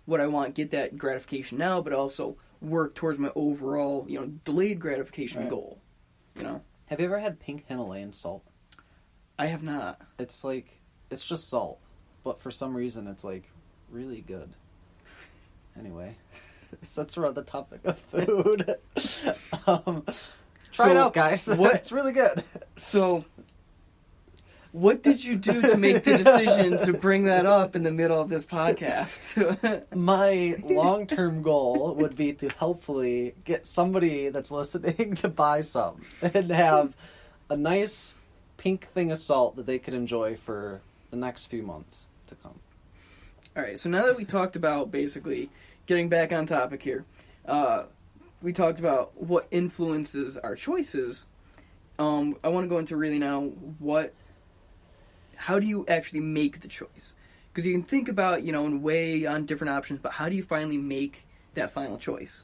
what I want, get that gratification now, but also work towards my overall, delayed gratification goal. Have you ever had pink Himalayan salt? I have not. It's it's just salt, but for some reason it's really good. Anyway, since we're on the topic of food, try it out, guys. It's really good. So, what did you do to make the decision to bring that up in the middle of this podcast? My long-term goal would be to hopefully get somebody that's listening to buy some and have a nice pink thing of salt that they could enjoy for the next few months to come. All right, so now that we talked about basically getting back on topic here, we talked about what influences our choices. I want to go into really now how do you actually make the choice? Because you can think about, and weigh on different options, but how do you finally make that final choice?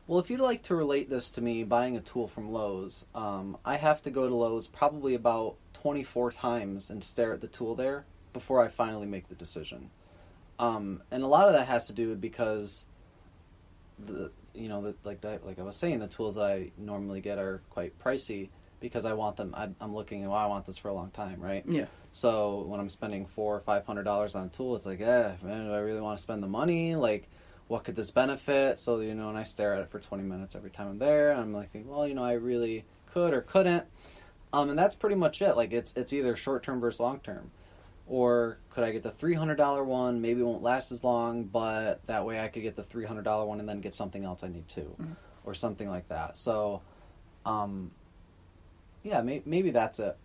Well, if you'd like to relate this to me buying a tool from Lowe's, I have to go to Lowe's probably about 24 times and stare at the tool there before I finally make the decision. And a lot of that has to do with because like I was saying, the tools I normally get are quite pricey because I want them. I'm looking, I want this for a long time, right? Yeah. So when I'm spending $400 or $500 on a tool, it's man, do I really want to spend the money? What could this benefit? So, and I stare at it for 20 minutes every time I'm there. I'm thinking, well, I really could or couldn't. And that's pretty much it. It's either short-term versus long-term. Or could I get the $300 one? Maybe it won't last as long, but that way I could get the $300 one and then get something else I need too. Mm-hmm. Or something like that. So, yeah, maybe that's it.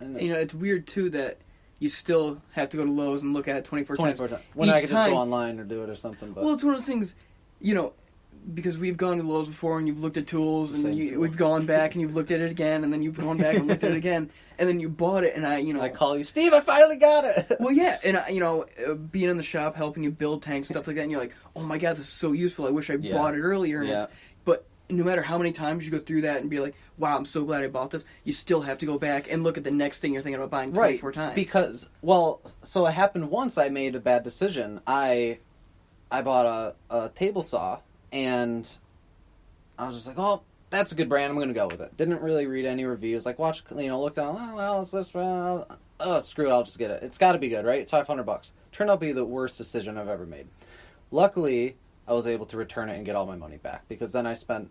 And it's weird too that you still have to go to Lowe's and look at it 24 times. When I could just go online or do it or something. But. Well, it's one of those things, because we've gone to Lowe's before and you've looked at tools and we've gone back and you've looked at it again and then you've gone back and looked at it again and then you bought it and I call you, Steve, I finally got it. Well, yeah, and being in the shop helping you build tanks, stuff like that, and you're like, oh my God, this is so useful. I wish I bought it earlier. And but no matter how many times you go through that and be like, wow, I'm so glad I bought this, you still have to go back and look at the next thing you're thinking about buying 24 times. Because, so it happened once I made a bad decision. I bought a table saw, and I was just like, oh, that's a good brand, I'm going to go with it. Didn't really read any reviews. Looked down, oh, well, it's this brand. Oh, screw it, I'll just get it. It's got to be good, right? It's $500. Turned out to be the worst decision I've ever made. Luckily, I was able to return it and get all my money back, because then I spent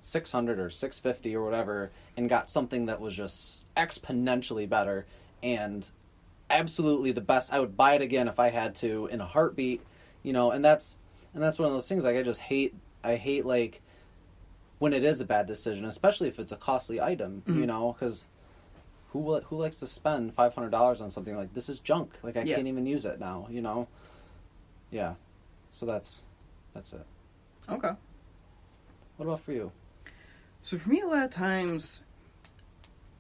$600 or $650 or whatever and got something that was just exponentially better and absolutely the best. I would buy it again if I had to in a heartbeat, and that's one of those things. I hate when it is a bad decision, especially if it's a costly item, because who likes to spend $500 on something like this is junk? I can't even use it now, Yeah, so that's it. Okay. What about for you? So for me, a lot of times,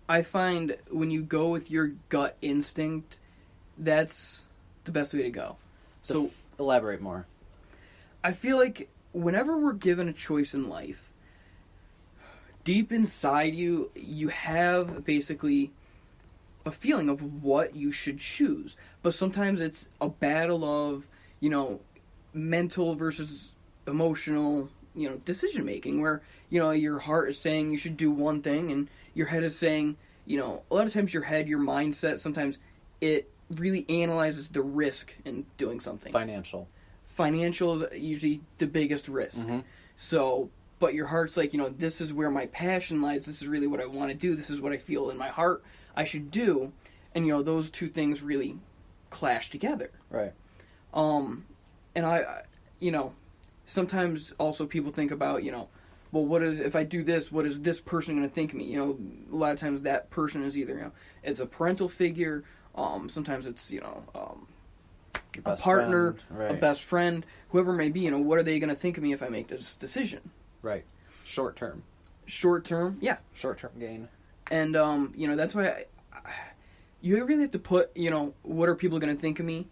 I find when you go with your gut instinct, that's the best way to go. So elaborate more. I feel like whenever we're given a choice in life, deep inside you have basically a feeling of what you should choose. But sometimes it's a battle of, mental versus emotional, decision making, where, your heart is saying you should do one thing and your head is saying, a lot of times your head, your mindset, sometimes it really analyzes the risk in doing something. Financial is usually the biggest risk. Mm-hmm. So, but your heart's like, this is where my passion lies. This is really what I want to do. This is what I feel in my heart I should do. And, those two things really clash together. Right. And I sometimes also people think about, well, if I do this, what is this person going to think of me? A lot of times that person is either, it's a parental figure. Sometimes it's, a partner, right. A best friend, whoever it may be, what are they going to think of me if I make this decision? Right. Short term, yeah. Short-term gain. And, that's why you really have to put, what are people going to think of me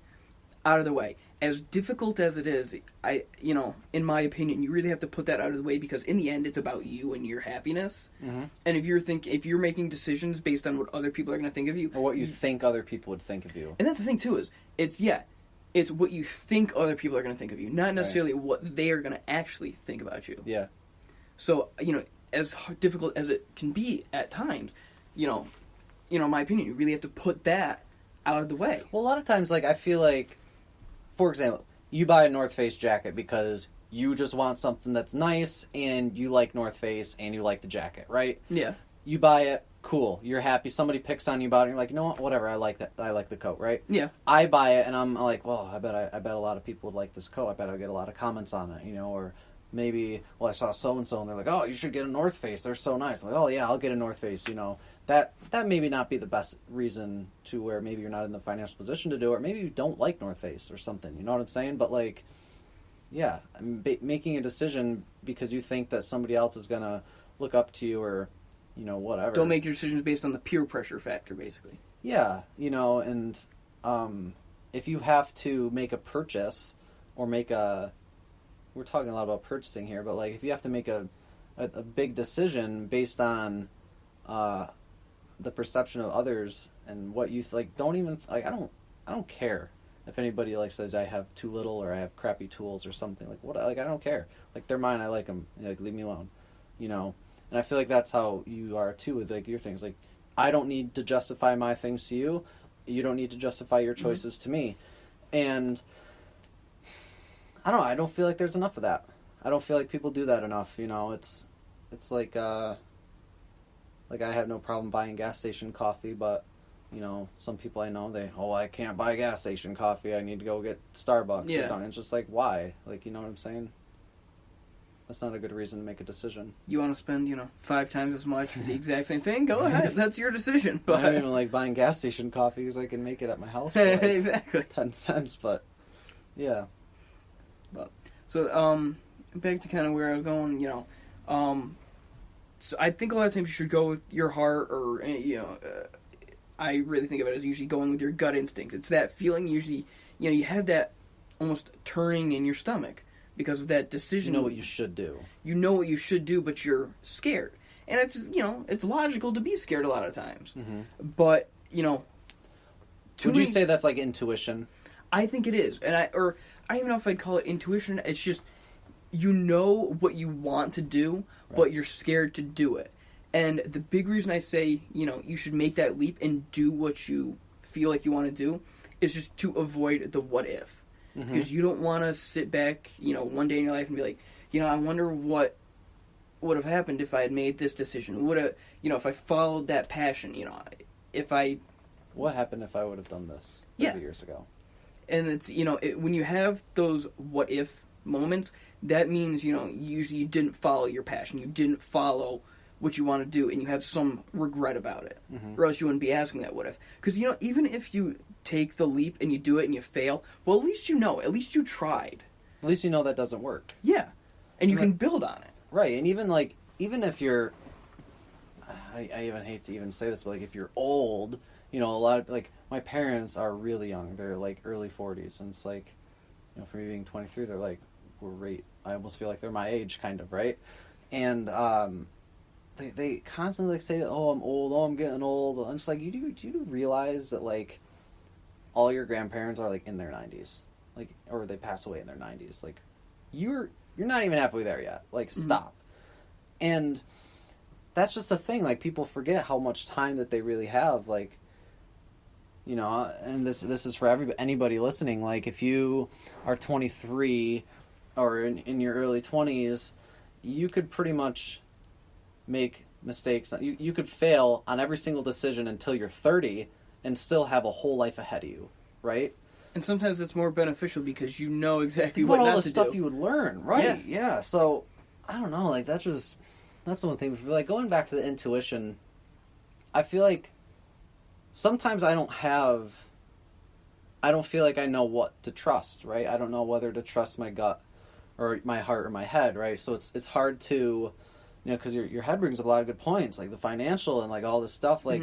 out of the way. As difficult as it is, in my opinion, you really have to put that out of the way, because in the end, it's about you and your happiness. Mm-hmm. And if you're making decisions based on what other people are going to think of you, or what you think other people would think of you, and that's the thing too, is It's what you think other people are going to think of you, not necessarily what they are going to actually think about you. Yeah. So, as difficult as it can be at times, in my opinion, you really have to put that out of the way. Well, a lot of times, like, I feel like, for example, you buy a North Face jacket because you just want something that's nice and you like North Face and you like the jacket, right? Yeah. You buy it, cool. You're happy. Somebody picks on you about it. You're like, you know what? Whatever. I like that. I like the coat, right? Yeah. I buy it and I'm like, well, I bet a lot of people would like this coat. I bet I'll get a lot of comments on it, or maybe, well, I saw so and so and they're like, oh, you should get a North Face. They're so nice. I'm like, oh yeah, I'll get a North Face. That maybe not be the best reason to where maybe you're not in the financial position to do it, or maybe you don't like North Face or something. You know what I'm saying? But like, yeah, making a decision because you think that somebody else is gonna look up to you or, whatever. Don't make your decisions based on the peer pressure factor, basically. Yeah, and if you have to make a purchase or we're talking a lot about purchasing here, but like if you have to make a big decision based on the perception of others and what you don't even like. I don't care if anybody says I have too little or I have crappy tools or something. I don't care. They're mine. I like them. Leave me alone. And I feel like that's how you are too with your things. I don't need to justify my things to you. You don't need to justify your choices to me. And I don't know. I don't feel like there's enough of that. I don't feel like people do that enough. It's like I have no problem buying gas station coffee, but some people I know, I can't buy gas station coffee. I need to go get Starbucks. Yeah. And it's just why? You know what I'm saying? That's not a good reason to make a decision. You want to spend, 5 times as much for the exact same thing? Go ahead. That's your decision. But I don't even like buying gas station coffee because I can make it at my house for exactly 10 cents. But yeah. So back to kind of where I was going. So I think a lot of times you should go with your heart, or I really think of it as usually going with your gut instinct. It's that feeling. Usually, you have that almost turning in your stomach because of that decision. You know what you should do. You know what you should do, but you're scared. And it's, it's logical to be scared a lot of times. Mm-hmm. But, would you say that's intuition? I think it is. And I don't even know if I'd call it intuition. It's just, what you want to do, right, but you're scared to do it. And the big reason I say, you should make that leap and do what you feel like you want to do is just to avoid the what if. Because you don't want to sit back, one day in your life and be like, I wonder what would have happened if I had made this decision. Would have, if I followed that passion, if I... What happened if I would have done this 30 years ago? And it's, when you have those what if moments, that means, usually you didn't follow your passion. You didn't follow what you want to do, and you have some regret about it. Or else you wouldn't be asking that what if. Because, even if you take the leap and you do it and you fail, well, at least at least you tried. At least you know that doesn't work. Yeah. And you can build on it. Right, and even if you're, I even hate to even say this, but if you're old, a lot of, my parents are really young. They're early 40s, and it's for me being 23, they're we're right. I almost feel like they're my age, kind of, right? And they constantly say, "Oh, I'm old. Oh, I'm getting old." And it's do you realize that all your grandparents are in their 90s, or they pass away in their 90s? You're not even halfway there yet. Stop. And that's just a thing. People forget how much time that they really have. And this is for anybody listening. If you are 23 or in your early 20s, you could pretty much make mistakes. You could fail on every single decision until you're 30 and still have a whole life ahead of you, right? And sometimes it's more beneficial because you know exactly what what not all the to stuff do. You would learn, right? Yeah. So I don't know. That's one thing. Going back to the intuition, I feel sometimes I don't feel like I know what to trust, right? I don't know whether to trust my gut or my heart or my head, right? So it's hard to, because your head brings up a lot of good points, the financial and all this stuff, but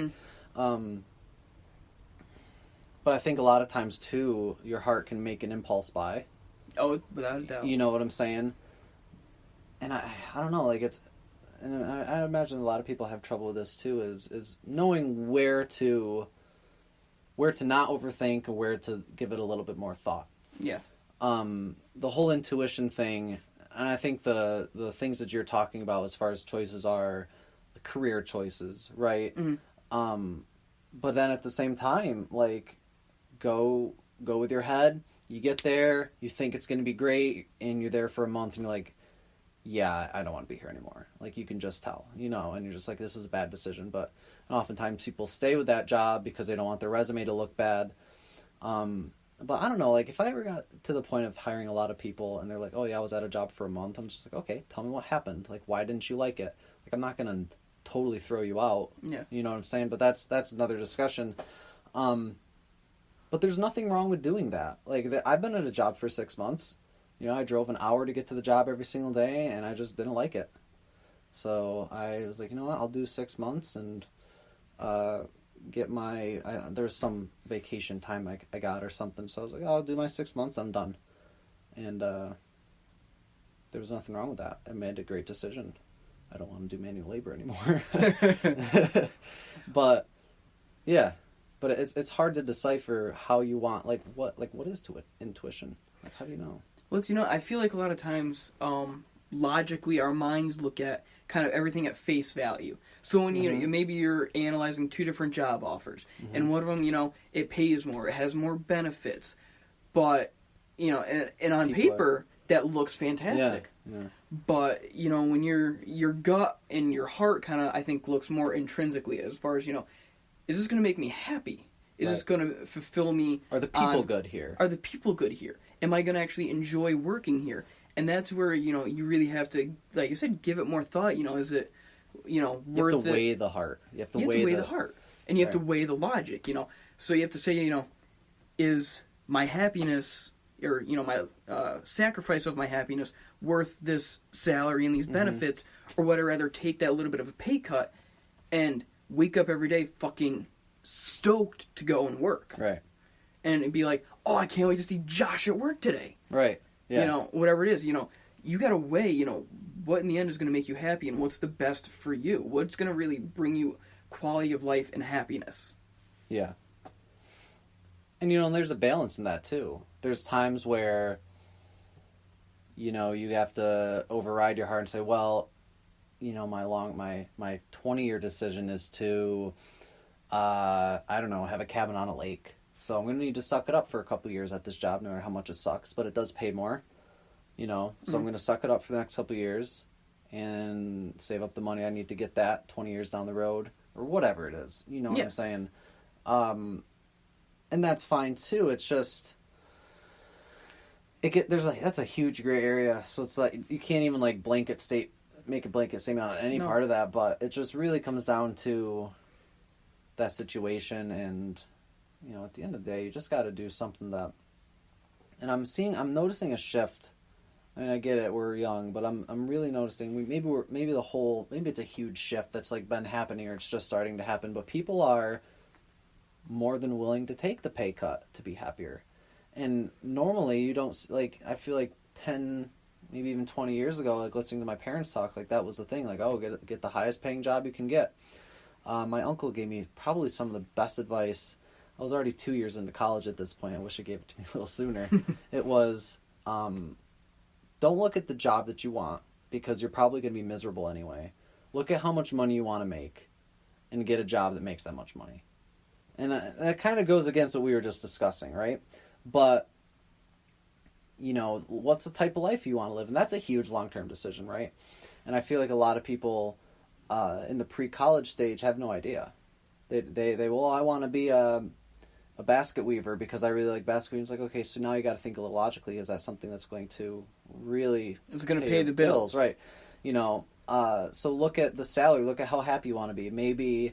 I think a lot of times too, your heart can make an impulse buy. Oh, without a doubt. You know what I'm saying? And I don't know, and I imagine a lot of people have trouble with this too, is knowing where to not overthink and where to give it a little bit more thought Yeah. The whole intuition thing, and I think the things that you're talking about as far as choices are career choices, right? But then at the same time, like, go with your head. You get there, you think it's going to be great, and you're there for a month, and you're like, yeah, I don't want to be here anymore. Like, you can just tell, and you're just like, this is a bad decision. But oftentimes people stay with that job because they don't want their resume to look bad. But I don't know, like, if I ever got to the point of hiring a lot of people and they're like, oh yeah, I was at a job for a month, I'm just like, okay, tell me what happened. Like, why didn't you like it? Like, I'm not going to totally throw you out. Yeah. You know what I'm saying? But that's another discussion. But there's nothing wrong with doing that. Like, I've been at a job for 6 months. I drove an hour to get to the job every single day, and I just didn't like it. So I was like, you know what, I'll do 6 months and get my... there's some vacation time I got or something. So I was like, I'll do my 6 months, I'm done. And there was nothing wrong with that. I made a great decision. I don't want to do manual labor anymore. But, yeah. But it's hard to decipher how you want, what is to it, intuition? Like, how do you know? Well, I feel like a lot of times, logically, our minds look at kind of everything at face value. So when, maybe you're analyzing 2 different job offers, and one of them, it pays more, it has more benefits, but, and on paper, that looks fantastic. Yeah. But, when your gut and your heart kind of, I think, looks more intrinsically as far as, is this going to make me happy? Is this going to fulfill me? Are the people good here? Are the people good here? Am I going to actually enjoy working here? And that's where, you really have to, like I said, give it more thought. Is it, worth it? You have to weigh the heart. You have to weigh the heart. And you have to weigh the logic, So you have to say, is my happiness or, my sacrifice of my happiness worth this salary and these benefits? Or would I rather take that little bit of a pay cut and wake up every day fucking stoked to go and work? Right. And it'd be like, oh, I can't wait to see Josh at work today. Right. Yeah. Whatever it is, you got to weigh, what in the end is going to make you happy and what's the best for you. What's going to really bring you quality of life and happiness. Yeah. And, there's a balance in that, too. There's times where, you have to override your heart and say, well, my 20-year decision is to, I don't know, have a cabin on a lake. So I'm going to need to suck it up for a couple years at this job, no matter how much it sucks, but it does pay more, So I'm going to suck it up for the next couple years and save up the money I need to get that 20 years down the road, or whatever it is. You know what I'm saying? And that's fine too. It's just that's a huge gray area. So it's like you can't even make a blanket statement on any part of that. But it just really comes down to that situation, and at the end of the day, you just got to do something that. And I'm noticing a shift. I mean, I get it, we're young, but I'm really noticing maybe it's a huge shift that's been happening, or it's just starting to happen. But people are more than willing to take the pay cut to be happier. And normally you don't, I feel like 10, maybe even 20 years ago, listening to my parents talk, that was the thing, get the highest paying job you can get. My uncle gave me probably some of the best advice. I was already 2 years into college at this point. I wish he gave it to me a little sooner. It was, don't look at the job that you want, because you're probably going to be miserable anyway. Look at how much money you want to make and get a job that makes that much money. And that kind of goes against what we were just discussing, right? But, what's the type of life you want to live? And that's a huge long-term decision, right? And I feel like a lot of people in the pre-college stage have no idea. They well, I want to be a basket weaver because I really like basket weaving. It's like, okay, so now you got to think a little logically. Is that something that's going to really... Is it going to pay the bills? Right. So look at the salary. Look at how happy you want to be. Maybe...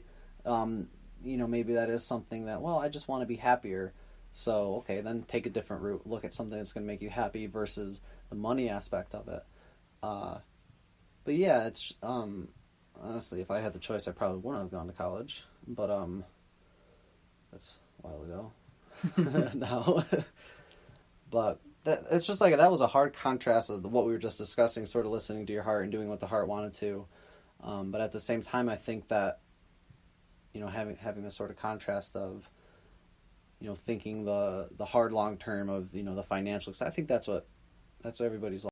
maybe that is something that, well, I just want to be happier. So, okay, then take a different route. Look at something that's going to make you happy versus the money aspect of it. But yeah, it's, honestly, if I had the choice, I probably wouldn't have gone to college. But, that's a while ago now. But it's just that was a hard contrast of what we were just discussing, sort of listening to your heart and doing what the heart wanted to. But at the same time, I think that, having this sort of contrast of thinking the hard long term of the financial. 'Cause I think that's what everybody's